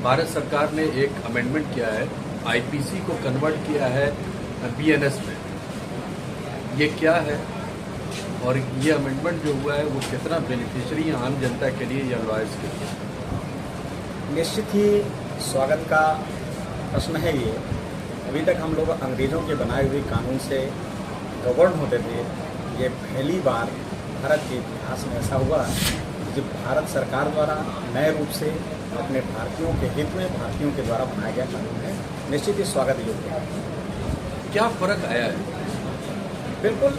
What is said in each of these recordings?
भारत सरकार ने एक अमेंडमेंट किया है, आईपीसी को कन्वर्ट किया है बीएनएस में। ये क्या है और ये अमेंडमेंट जो हुआ है वो कितना बेनिफिशियरी है आम जनता के लिए या लॉयर्स के लिए? निश्चित ही स्वागत का प्रश्न है ये। अभी तक हम लोग अंग्रेज़ों के बनाए हुए कानून से गवर्न होते थे। ये पहली बार भारत के इतिहास में ऐसा हुआ जब भारत सरकार द्वारा नए रूप से अपने भारतीयों के हित में भारतीयों के द्वारा बनाया गया कानून है। निश्चित ही स्वागत योग्य है। क्या फ़र्क आया है? बिल्कुल,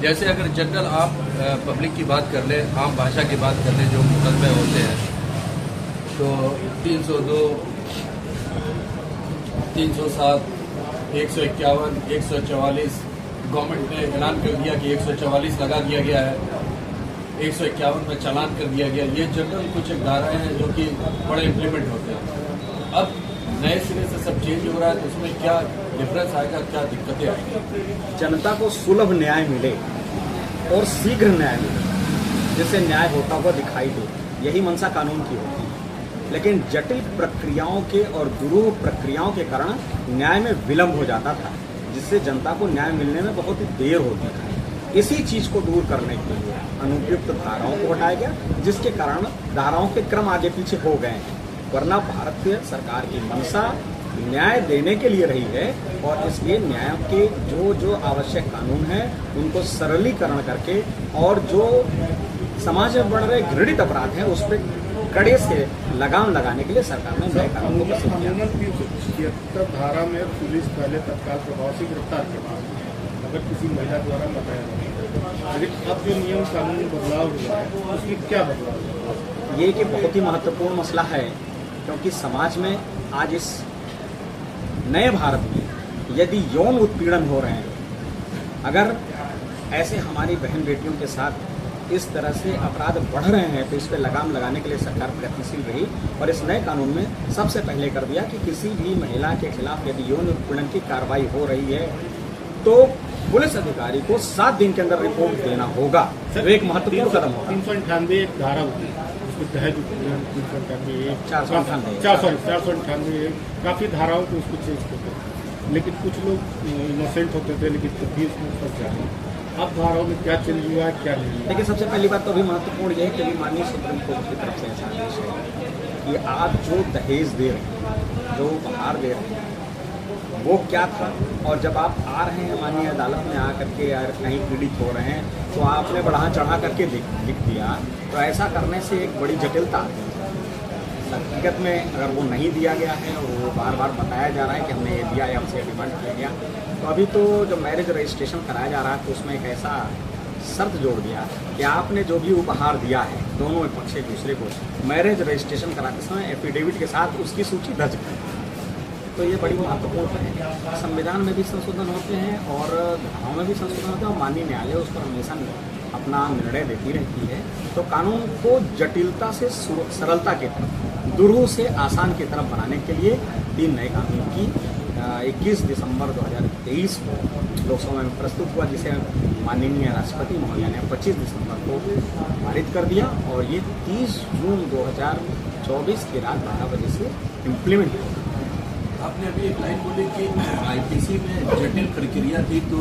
जैसे अगर जनरल आप पब्लिक की बात कर लें, आम भाषा की बात कर लें, जो मुकदमे होते हैं, तो 302, 307, 151, 144 गवर्नमेंट ने ऐलान कर दिया कि 144 लगा दिया गया है, 151 में चालान कर दिया गया। ये जनरल कुछ एक धाराएँ हैं जो कि बड़े इम्प्लीमेंट होते हैं। अब नए सिरे से सब चेंज हो रहा है, तो उसमें क्या डिफरेंस आएगा, क्या दिक्कतें आएंगी? जनता को सुलभ न्याय मिले और शीघ्र न्याय मिले, जिससे न्याय होता हुआ दिखाई दे, यही मंशा कानून की होती है। लेकिन जटिल प्रक्रियाओं के और दुरूह प्रक्रियाओं के कारण न्याय में विलंब हो जाता था, जिससे जनता को न्याय मिलने में बहुत ही देर होती थी। इसी चीज को दूर करने के लिए अनुपयुक्त धाराओं को हटाया गया, जिसके कारण धाराओं के क्रम आगे पीछे हो गए हैं। वरना भारतीय सरकार की मंशा न्याय देने के लिए रही है और इसलिए न्याय के जो आवश्यक कानून हैं उनको सरलीकरण करके और जो समाज में बढ़ रहे घृणित अपराध हैं उस पर कड़े से लगाम लगाने के लिए सरकार ने नए कानून को पसंद किया। 376 धारा में पुलिस पहले तत्काल प्रभाव से गिरफ्तार करती है अगर किसी महिला द्वारा बताया जाए, लेकिन अब जो नियम कानून में बदलाव हुआ है उसमें क्या बदलाव हुआ? ये कि बहुत ही महत्वपूर्ण मसला है, क्योंकि समाज में आज इस नए भारत में यदि यौन उत्पीड़न हो रहे हैं, अगर ऐसे हमारी बहन बेटियों के साथ इस तरह से अपराध बढ़ रहे हैं, तो इस पर लगाम लगाने के लिए सरकार प्रयत्नशील रही और इस नए कानून में सबसे पहले कर दिया कि किसी भी महिला के खिलाफ यदि यौन उत्पीड़न की कार्रवाई हो रही है तो पुलिस अधिकारी को 7 दिन के अंदर रिपोर्ट देना होगा। तो एक महत्वपूर्ण कदम होगा। 398 एक धारा होती है, उसको दहेज उत्पीड़न 498 काफ़ी धाराओं को उसको चेंज करते हैं, लेकिन कुछ लोग इनोसेंट होते थे लेकिन फिर भी उसमें फंस जाते हैं। अब धाराओं में क्या चेंज हुआ है, क्या नहीं हुआ? लेकिन सबसे पहली बात तो अभी महत्वपूर्ण यह है कि माननीय सुप्रीम कोर्ट की तरफ से ऐसा आदेश है कि आप जो दहेज दे रहे हैं, जो उपहार दे रहे हैं, वो क्या था, और जब आप आ रहे हैं माननीय अदालत में आकर के यार कहीं पीड़ित हो रहे हैं तो आपने बढ़ा चढ़ा करके लिख दिया, तो ऐसा करने से एक बड़ी जटिलता है। हकीकत में अगर वो नहीं दिया गया है और वो बार बार बताया जा रहा है कि हमने ये दिया या हमसे डिमांड किया गया, तो अभी तो जब मैरिज रजिस्ट्रेशन कराया जा रहा है तो उसमें एक ऐसा शर्त जोड़ दिया कि आपने जो भी उपहार दिया है दोनों पक्ष एक दूसरे को मैरिज रजिस्ट्रेशन कराते समय एफिडेविट के साथ उसकी सूची दर्ज करें। तो ये बड़ी महत्वपूर्ण है। संविधान में भी संशोधन होते हैं और धाराओं में भी संशोधन होते हैं और माननीय न्यायालय उस पर हमेशा अपना निर्णय देती रहती है। तो कानून को जटिलता से सरलता की तरफ, दुरूह से आसान की तरफ बनाने के लिए 3 नए कानून की 21 दिसंबर 2023 को लोकसभा में प्रस्तुत हुआ, जिसे माननीय राष्ट्रपति महोदय ने 25 दिसंबर को पारित कर दिया और ये 30 जून 2024 की रात 12 बजे से इम्प्लीमेंट हो। आपने अभी एक लाइन बोली कि आईपीसी में जटिल प्रक्रिया थी तो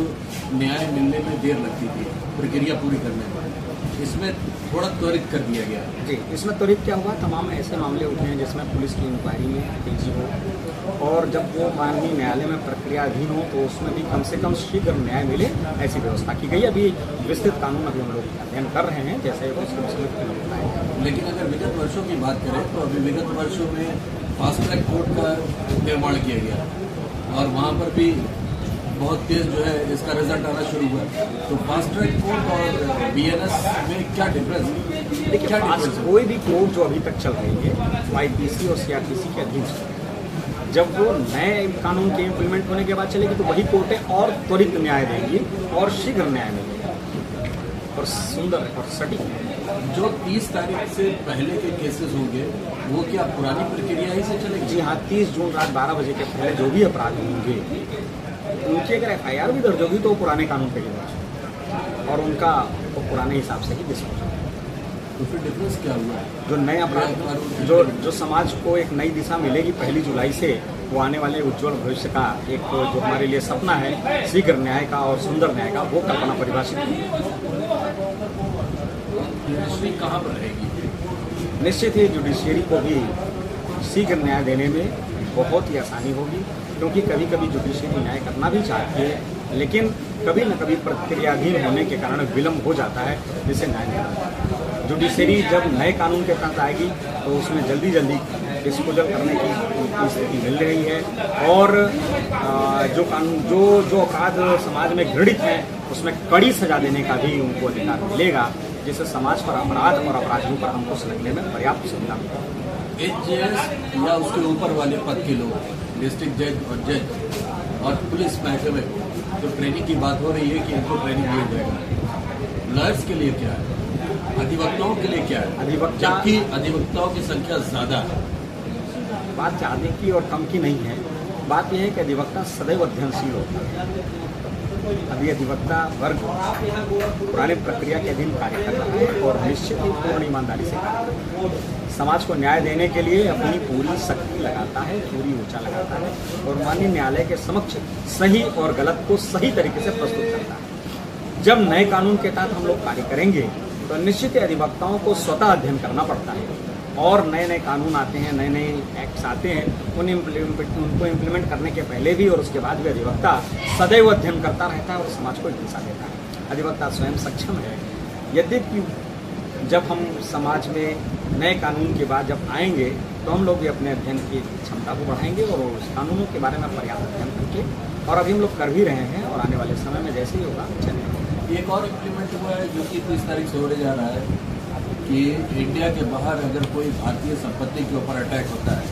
न्याय मिलने में देर लगती थी प्रक्रिया पूरी करने में, इसमें थोड़ा त्वरित कर दिया गया। जी, इसमें त्वरित क्या हुआ, तमाम ऐसे मामले उठे हैं जिसमें पुलिस की इंक्वायरी में तेजी हो और जब वो माननीय न्यायालय में प्रक्रिया अधीन हो तो उसमें भी कम से कम शीघ्र न्याय मिले, ऐसी व्यवस्था की गई। अभी विस्तृत कानून अभी हम लोग अध्ययन कर रहे हैं, जैसे वो उसमें बताया। लेकिन अगर विगत वर्षों की बात करें तो अभी विगत वर्षों में फास्ट ट्रैक कोर्ट का निर्माण किया गया और वहाँ पर भी बहुत तेज जो है इसका रिजल्ट आना शुरू हुआ। तो फास्ट ट्रैक कोर्ट और बीएनएस में क्या डिफरेंस है? देखिए, कोई भी कोर्ट जो अभी तक चल रही है वो आईपीसी और सीआरपीसी के अधीन चल रही है। जब वो नए कानून के इम्प्लीमेंट होने के बाद चलेगी तो वही कोर्टें और त्वरित न्याय देंगी और शीघ्र न्याय मिलेगा और सुंदर और सटीक। जो 30 तारीख से पहले के केसेस होंगे वो क्या पुरानी प्रक्रिया ही से चलेगी? जी हाँ, 30 जून रात 12 बजे के पहले जो भी अपराध होंगे उनकी अगर एफआईआर भी दर्ज होगी तो पुराने कानून पे ही दर्ज और उनका वो पुराने हिसाब से ही डिस्पोज होगा। तो फिर डिफरेंस क्या हुआ है? जो नए अपराध जो समाज को एक नई दिशा मिलेगी 1 जुलाई से, वो आने वाले उज्जवल भविष्य का एक जो हमारे लिए सपना है शीघ्र न्याय का और सुंदर न्याय का, वो कल्पना परिभाषित की। जुडिशरी कहाँ पर रहेगी? निश्चित ही जुडिशियरी को भी शीघ्र न्याय देने में बहुत ही आसानी होगी, क्योंकि कभी कभी जुडिशियरी न्याय करना भी चाहती है, लेकिन कभी न कभी प्रक्रियाधीन होने के कारण विलम्ब हो जाता है, जिससे न्याय नहीं होता। जुडिशियरी जब नए कानून के तहत आएगी तो उसमें जल्दी जल्दी डिस्पोजल करने की स्थिति मिल रही है, और जो कानून जो अपराध समाज में घृणित हैं उसमें कड़ी सजा देने का भी उनको अधिकार मिलेगा, जिससे समाज पर अपराध और अपराधियों पर अंकुश लगने में पर्याप्त सुविधा मिलेगी। एचजेएस या उसके ऊपर वाले पद के लोग, डिस्ट्रिक्ट जज और जज और पुलिस महकमे में जो ट्रेनिंग की बात हो रही है कि इनको ट्रेनिंग दिया जाएगा, लॉयर्स के लिए क्या है, अधिवक्ताओं के लिए क्या है? जबकि अधिवक्ताओं की संख्या ज्यादा है। बात ज़्यादा की और कम की नहीं है, बात यह है कि अधिवक्ता सदैव अध्ययनशील होता है। अभी अधिवक्ता वर्ग पुराने प्रक्रिया के अधीन कार्य कर रहा है और निश्चित ही पूर्ण ईमानदारी से कार्य कर रहा है। समाज को न्याय देने के लिए अपनी पूरी शक्ति लगाता है, पूरी ऊर्जा लगाता है, और माननीय न्यायालय के समक्ष सही और गलत को सही तरीके से प्रस्तुत करता है। जब नए कानून के तहत हम लोग कार्य करेंगे तो निश्चित ही अधिवक्ताओं को स्वतः अध्ययन करना पड़ता है, और नए नए कानून आते हैं, नए नए एक्ट्स आते हैं, उनको इम्प्लीमेंट करने के पहले भी और उसके बाद भी अधिवक्ता सदैव अध्ययन करता रहता है और समाज को एक दिशा देता है। अधिवक्ता स्वयं सक्षम है, यद्यपि जब हम समाज में नए कानून के बाद जब आएंगे तो हम लोग भी अपने अध्ययन की क्षमता को बढ़ाएंगे और उस कानूनों के बारे में पर्याप्त अध्ययन करके, और अभी हम लोग कर भी रहे हैं, और आने वाले समय में जैसे ही होगा अच्छा नहीं होगा। एक और इम्प्लीमेंट हुआ है जो कि 30 तारीख से होने जा रहा है कि इंडिया के बाहर अगर कोई भारतीय संपत्ति के ऊपर अटैक होता है,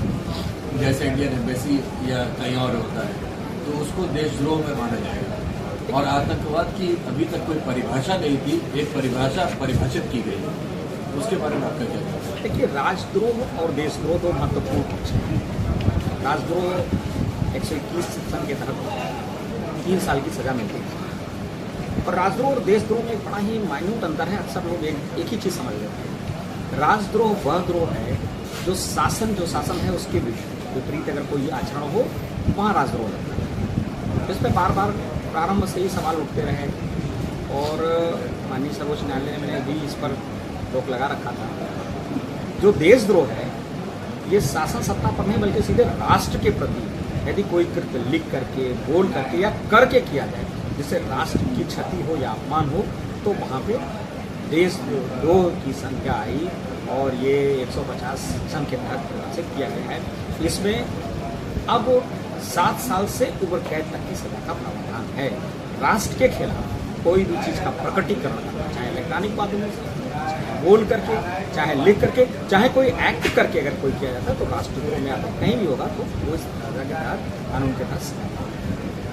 जैसे इंडियन एम्बेसी या कहीं और होता है, तो उसको देशद्रोह में माना जाएगा। और आतंकवाद की अभी तक कोई परिभाषा नहीं थी, एक परिभाषा परिभाषित की गई, उसके बारे में आपका क्या कहना है? देखिए, राजद्रोह और देशद्रोह दो महत्वपूर्ण पक्ष हैं। राजद्रोह 121 सेक्शन के तहत 3 साल की सजा मिलती है, और राजद्रोह और देशद्रोह में एक बड़ा ही माइन्यूट अंतर है। अक्सर लोग एक ही चीज़ समझ लेते हैं। राजद्रोह वह द्रोह है जो शासन है उसके विपरीत अगर कोई आचरण हो, वहाँ राजद्रोह लगता है। इस पर बार बार प्रारंभ से ही सवाल उठते रहे, और माननीय सर्वोच्च न्यायालय ने भी इस पर रोक लगा रखा था। जो देशद्रोह है, ये शासन सत्ता पर नहीं बल्कि सीधे राष्ट्र के प्रति यदि कोई कृत्य लिख करके, बोल करके या करके किया जाए जिससे राष्ट्र की क्षति हो या अपमान हो, तो वहाँ पे देशद्रोह की संख्या आई, और ये 150 सेक्शन के तहत परिभाषित किया गया है। इसमें अब 7 साल से उम्र कैद तक की सजा का प्रावधान है। राष्ट्र के खिलाफ कोई भी चीज़ का प्रकटीकरण करना, चाहे इलेक्ट्रॉनिक माध्यम से, चाहे बोल करके, चाहे लिख करके, चाहे कोई एक्ट करके अगर कोई किया जाता है, तो राष्ट्रद्रोह में आता कहीं भी होगा तो वो इस सजा के तहत, कानून के तहत।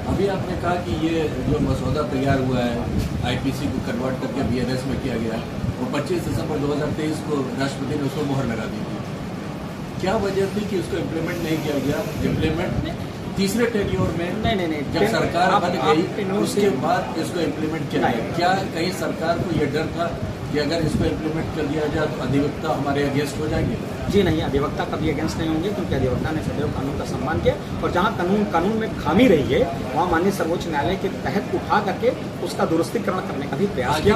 अभी आपने कहा कि ये जो मसौदा तैयार हुआ है आईपीसी को कन्वर्ट करके बीएनएस में किया गया, वो 25 दिसंबर 2023 को राष्ट्रपति ने उसको मोहर लगा दी थी। क्या वजह थी कि उसको इम्प्लीमेंट नहीं किया गया? इम्प्लीमेंट तीसरे टेन्योर में नहीं, जब सरकार बन गई उसके बाद इसको इम्प्लीमेंट किया गया। क्या कहीं सरकार को ये डर था कि अगर इसको इम्प्लीमेंट कर दिया जाए तो अधिवक्ता हमारे अगेंस्ट हो जाएंगे? जी नहीं, अधिवक्ता कभी अगेंस्ट नहीं होंगे, क्योंकि अधिवक्ता ने सदैव कानून का सम्मान किया, और जहाँ कानून में खामी रही है वहाँ माननीय सर्वोच्च न्यायालय के तहत उठा करके उसका दुरुस्तीकरण करने का भी प्रयास किया।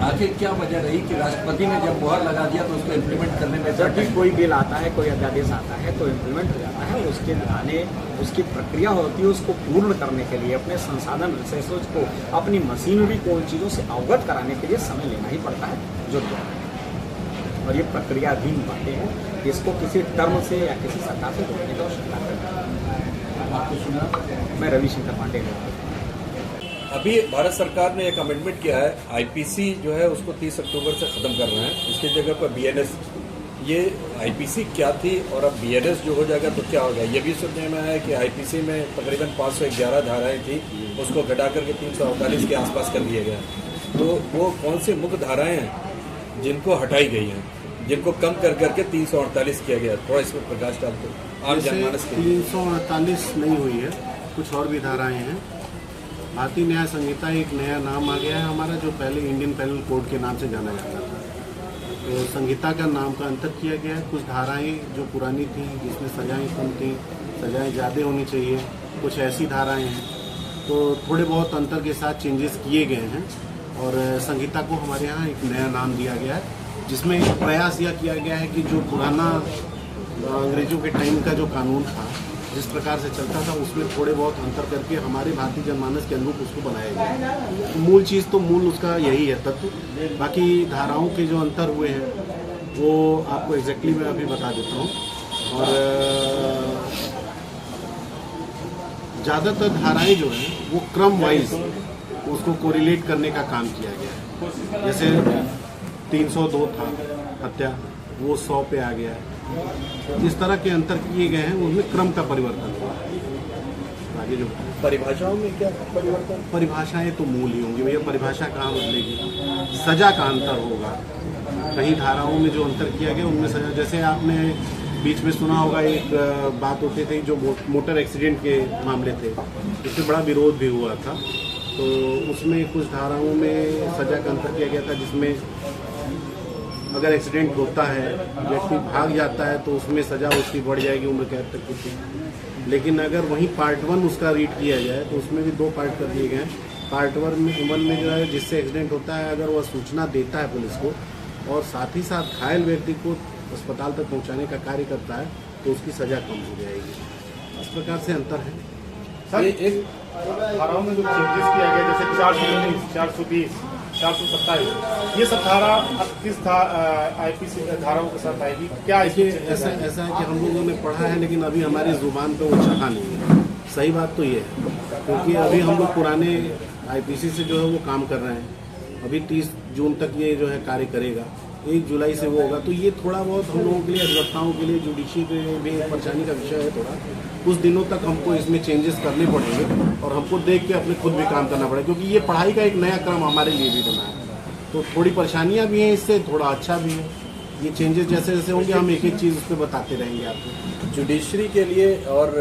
आखिर क्या वजह रही कि राष्ट्रपति ने जब मोहर लगा दिया तो उसको इम्प्लीमेंट करने में? जब भी कोई बिल आता है, कोई अध्यादेश आता है तो इम्प्लीमेंट हो जाता है, उसकी प्रक्रिया होती है, उसको पूर्ण करने के लिए अपने संसाधन रिसोर्स को, अपनी मशीनरी को उन चीज़ों से अवगत कराने के लिए समय लेना ही पड़ता है, जो और ये प्रक्रियाधीन बातें हैं, इसको किसी टर्म से या किसी सरकार से रोकने की आवश्यकता है। आपको सुना? मैं रविशंकर पांडे हूँ। अभी भारत सरकार ने एक अमेंडमेंट किया है, आईपीसी जो है उसको 30 अक्टूबर से ख़त्म कर रहे हैं, इसकी जगह पर बीएनएस। ये आईपीसी क्या थी और अब बीएनएस जो हो जाएगा तो क्या होगा? ये भी सुनने में आया कि आईपीसी में तकरीबन 511 धाराएं थी, उसको घटा करके 348 के आसपास कर दिया गया। तो वो कौन सी मुख्य धाराएं हैं जिनको हटाई गई हैं, जिनको कम कर करके 348 किया गया? थोड़ा इसमें प्रकाश डाल दो आम जनमानस के लिए। 348 नहीं हुई है, कुछ और भी धाराएं हैं। भारतीय न्याय संहिता एक नया नाम आ गया है हमारा, जो पहले इंडियन पेनल कोड के नाम से जाना जाता था। तो संहिता का नाम का अंतर किया गया है। कुछ धाराएं जो पुरानी थी जिसमें सजाएं कम थी, सजाएं ज़्यादा होनी चाहिए, कुछ ऐसी धाराएं हैं, तो थोड़े बहुत अंतर के साथ चेंजेस किए गए हैं। और संहिता को हमारे यहाँ एक नया नाम दिया गया है, जिसमें प्रयास यह किया गया है कि जो पुराना अंग्रेजों के टाइम का जो कानून था, जिस प्रकार से चलता था, उसमें थोड़े बहुत अंतर करके हमारे भारतीय जनमानस के अनुरूप उसको बनाया गया। मूल चीज़ तो मूल उसका यही है तत्व। बाकी धाराओं के जो अंतर हुए हैं वो आपको एग्जैक्टली मैं अभी बता देता हूँ। और ज़्यादातर धाराएं जो हैं वो क्रम वाइज उसको कोरिलेट करने का काम किया गया है। जैसे 302 था हत्या, वो 100 पे आ गया है। इस तरह के अंतर किए गए हैं, उनमें क्रम का परिवर्तन हुआ है। आगे जो परिभाषाओं में क्या परिवर्तन? परिभाषाएं तो मूल ही होंगी भैया, परिभाषा कहाँ बदलेगी, सजा का अंतर होगा। कई धाराओं में जो अंतर किया गया उनमें सजा, जैसे आपने बीच में सुना होगा एक बात होती थी जो मोटर एक्सीडेंट के मामले थे, इसमें बड़ा विरोध भी हुआ था। तो उसमें कुछ धाराओं में सजा का अंतर किया गया था, जिसमें अगर एक्सीडेंट होता है, व्यक्ति भाग जाता है, तो उसमें सजा उसकी बढ़ जाएगी उम्र कैद तक की। लेकिन अगर वहीं पार्ट 1 उसका रीड किया जाए तो उसमें भी 2 पार्ट कर दिए गए हैं। पार्ट 1 में जो है जिससे एक्सीडेंट होता है, अगर वह सूचना देता है पुलिस को और साथ ही साथ घायल व्यक्ति को अस्पताल तक पहुंचाने का कार्य करता है, तो उसकी सजा कम हो जाएगी। इस प्रकार से अंतर है। सर, एक धाराओं में जो चेंजेस किया गया, जैसे 419, 420, 427, ये सब धारा अब किस IPC धाराओं के साथ आएगी? क्या देखिए, ऐसा है कि हम लोगों ने पढ़ा है, लेकिन अभी हमारी जुबान पे वो चढ़ा नहीं है। सही बात तो ये है, क्योंकि अभी हम लोग पुराने IPC से जो है वो काम कर रहे हैं। अभी 30 जून तक ये जो है कार्य करेगा, 1 जुलाई से वो होगा। तो ये थोड़ा बहुत हम लोगों के लिए, अधिवक्ताओं के लिए, जुडिशरी के लिए भी परेशानी का विषय है थोड़ा। कुछ दिनों तक हमको इसमें चेंजेस करने पड़ेंगे और हमको देख के अपने खुद भी काम करना पड़ेगा, क्योंकि ये पढ़ाई का एक नया क्रम हमारे लिए भी बना है। तो थोड़ी परेशानियां भी हैं इससे, थोड़ा अच्छा भी है। ये चेंजेस जैसे जैसे होंगे हम एक एक चीज़ उस पर बताते रहेंगे आपको। जुडिशरी के लिए और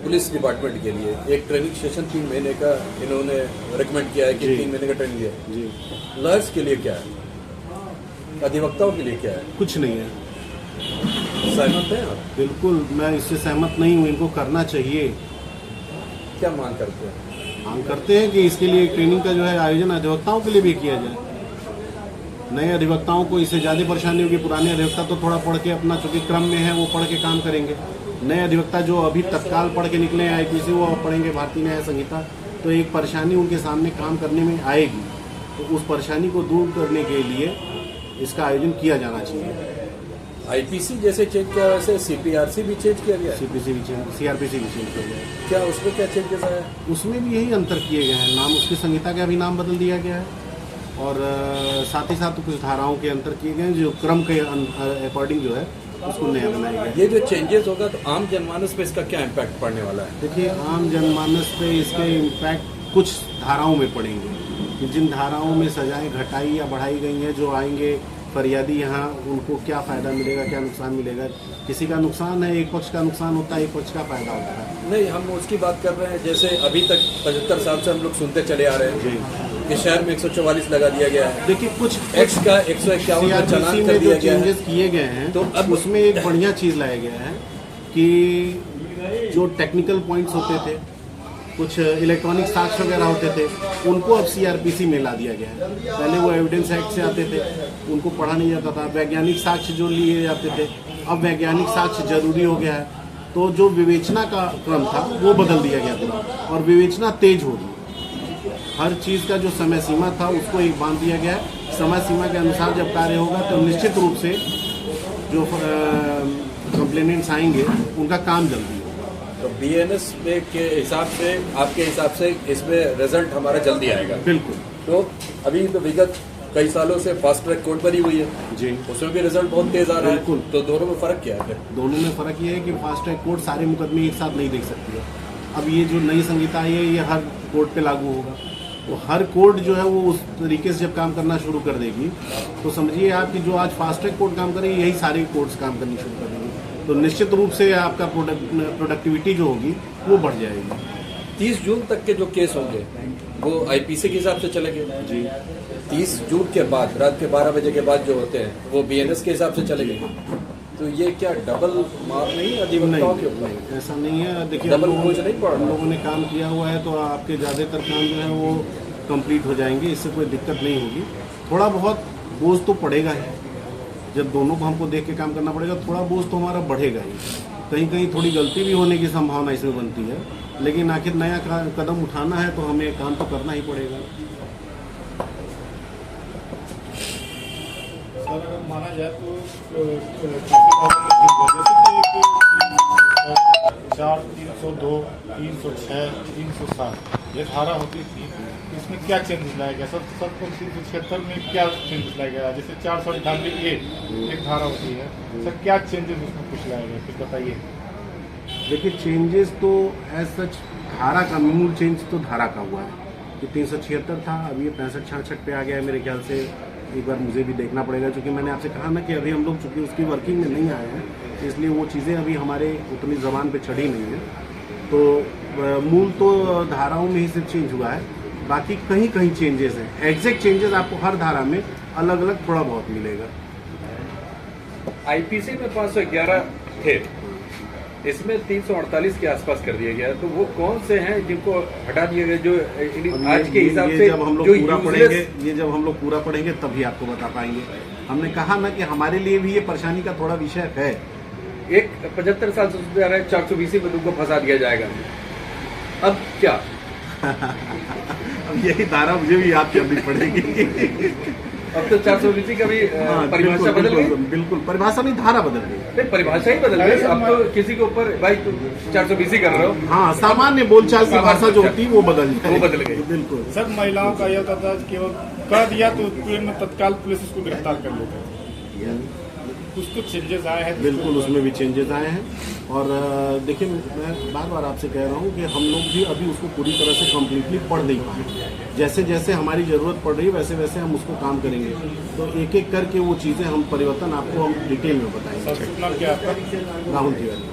पुलिस डिपार्टमेंट के लिए एक ट्रेनिंग सेशन 3 महीने का इन्होंने रिकमेंड किया है कि 3 महीने का ट्रेनिंग दिया है। जी, लॉयर्स के लिए क्या है, अधिवक्ताओं के लिए क्या है? कुछ नहीं है। सहमत हैं आप? बिल्कुल, मैं इससे सहमत नहीं हूँ। इनको करना चाहिए। क्या मांग करते हैं? मांग करते हैं कि इसके लिए ट्रेनिंग का जो है आयोजन अधिवक्ताओं के लिए भी किया जाए। नए अधिवक्ताओं को इससे ज़्यादा परेशानी होगी। पुराने अधिवक्ता तो थोड़ा पढ़ के अपना, चूंकि क्रम में है, वो पढ़ के काम करेंगे। नए अधिवक्ता जो अभी तत्काल पढ़ के निकले हैं IPC, वो पढ़ेंगे भारतीय न्याय संहिता, तो एक परेशानी उनके सामने काम करने में आएगी। तो उस परेशानी को दूर करने के लिए इसका आयोजन किया जाना चाहिए। IPC जैसे चेंज किया वैसे CPRC भी चेंज किया गया है? CRPC भी चेंज किया गया है। क्या उसमें क्या चेंजेस है? उसमें भी यही अंतर किए गए हैं। नाम उसकी संहिता का भी नाम बदल दिया गया है और साथ ही साथ कुछ धाराओं के अंतर किए गए हैं, जो क्रम के अकॉर्डिंग जो है उसको नया बनाया गया है। ये जो चेंजेस होगा तो आम जनमानस पे इसका क्या इम्पैक्ट पड़ने वाला है? देखिए, आम जनमानस पे इसके इम्पैक्ट कुछ धाराओं में पड़ेंगे। जिन धाराओं में सजाएं घटाई या बढ़ाई गई हैं, जो आएंगे फरियादी यहाँ, उनको क्या फ़ायदा मिलेगा, क्या नुकसान मिलेगा? किसी का नुकसान है, एक पक्ष का नुकसान होता है, एक पक्ष का फ़ायदा होता है। नहीं, हम उसकी बात कर रहे हैं जैसे अभी तक 75 साल से हम लोग सुनते चले आ रहे हैं जी, कि शहर में 144 लगा दिया गया है। देखिए, कुछ एक्स का 151 का चालान CRPC कर में दिया जो गया है। चेंजेस किए गए हैं, तो अब उसमें एक बढ़िया चीज़ लाया गया है कि जो टेक्निकल पॉइंट्स होते थे, कुछ इलेक्ट्रॉनिक साक्ष्य वगैरह होते थे, उनको अब CRPC में ला दिया गया है। पहले वो एविडेंस एक्ट से आते थे, उनको पढ़ा नहीं जाता था। वैज्ञानिक साक्ष्य जो लिए जाते थे, अब वैज्ञानिक साक्ष्य जरूरी हो गया है। तो जो विवेचना का क्रम था वो बदल दिया गया पूरा, और विवेचना तेज होगी। हर चीज़ का जो समय सीमा था उसको एक बांध दिया गया है। समय सीमा के अनुसार जब कार्य होगा तो निश्चित रूप से जो कंप्लेनेंट्स आएंगे उनका काम जल्दी होगा। तो BNS के हिसाब से, आपके हिसाब से इसमें रिजल्ट हमारा जल्दी आएगा? बिल्कुल। तो अभी तो विगत कई सालों से फास्ट ट्रैक कोर्ट बनी हुई है जी, उसमें भी रिजल्ट बहुत तेज आ रहा है। बिल्कुल। तो दोनों में फर्क क्या है? दोनों में फ़र्क ये है कि फास्ट ट्रैक कोर्ट सारे मुकदमे एक साथ नहीं देख सकती है। अब ये जो नई संहिता आई है, ये हर कोर्ट पे लागू होगा। तो हर कोर्ट जो है वो उस तरीके से जब काम करना शुरू कर देगी, तो समझिए आप कि जो आज फास्ट ट्रैक कोर्ट काम करेगी, यही सारे कोर्ट्स काम करनी शुरू कर देंगे। तो निश्चित रूप से आपका प्रोडक्टिविटी जो होगी वो बढ़ जाएगी। 30 जून तक के जो केस होंगे वो आईपीसी के हिसाब से चलेंगे। जी 30 जून के बाद रात के 12 बजे के बाद जो होते हैं वो बीएनएस के हिसाब से चलेंगे। तो ये क्या डबल मार नहीं अधिवक्ताओं के ऊपर? नहीं, ऐसा नहीं है। देखिए डबल बोझ नहीं पड़ हम लोगों ने काम किया हुआ है तो आपके ज़्यादातर काम जो है वो कंप्लीट हो जाएंगे, इससे कोई दिक्कत नहीं होगी। थोड़ा बहुत बोझ तो पड़ेगा ही, जब दोनों को हमको देख के काम करना पड़ेगा, थोड़ा बोझ तो हमारा बढ़ेगा ही। कहीं कहीं थोड़ी गलती भी होने की संभावना इसमें बनती है, लेकिन आखिर नया कदम उठाना है तो हमें काम तो करना ही पड़ेगा। सर अगर माना जाए तो 4, 302, 306, 307 ये धारा होती थी, इसमें क्या चेंजेस लाया गया? सर 376 में क्या चेंजेस लाया गया? जैसे 498 एक धारा होती है, सर क्या चेंजेस उसमें कुछ लाया गया, कुछ बताइए। देखिए चेंजेस तो एज सच धारा का मूल चेंज तो धारा का हुआ है कि 376 था, अब ये 65-66 पे आ गया है मेरे ख्याल से। एक बार मुझे भी देखना पड़ेगा, क्योंकि मैंने आपसे कहा ना कि अभी हम लोग चूंकि उसकी वर्किंग में नहीं आए हैं, इसलिए वो चीज़ें अभी हमारे उतनी ज़बान पे चढ़ी नहीं है। तो मूल तो धाराओं में ही सिर्फ चेंज हुआ है, बाकी कहीं कहीं चेंजेस हैं। एग्जैक्ट चेंजेस आपको हर धारा में अलग अलग थोड़ा बहुत मिलेगा। आईपीसी में 511 थे, इसमें 348 के आसपास कर दिया गया। तो वो कौन से हैं जिनको हटा दिया गया, जो आज के हिसाब से जब हम लोग पूरा पढ़ेंगे, ये जब हम लोग पूरा पढ़ेंगे तभी आपको बता पाएंगे। हमने कहा ना कि हमारे लिए भी ये परेशानी का थोड़ा विषय है। एक 75 साल से जा रहा है 420 में तुमको फंसा दिया जाएगा, अब क्या? अब यही धारा मुझे भी याद करनी पड़ेगी। अब तो 420 का भी परिभाषा बदल गई। बिल्कुल परिभाषा नहीं, धारा बदल गई। नहीं, परिभाषा ही बदल गई। अब तो किसी के ऊपर भाई तुम 420 कर रहे हो। हाँ, सामान्य बोलचाल की भाषा जो होती है वो बदल गई। बिल्कुल सर महिलाओं का यह होता था केवल कर दिया तो तुरंत तत्काल पुलिस उसको गिरफ्तार कर लेते हैं। कुछ चेंजेस आए हैं? बिल्कुल उसमें भी चेंजेस आए हैं। और देखिए मैं बार बार आपसे कह रहा हूँ कि हम लोग भी अभी उसको पूरी तरह से कम्प्लीटली पढ़ नहीं पाए। जैसे जैसे हमारी ज़रूरत पड़ रही है वैसे वैसे हम उसको काम करेंगे। तो एक एक करके वो चीज़ें हम परिवर्तन आपको हम डिटेल में बताएंगे। सर नाम क्या आपका? राहुल तिवारी।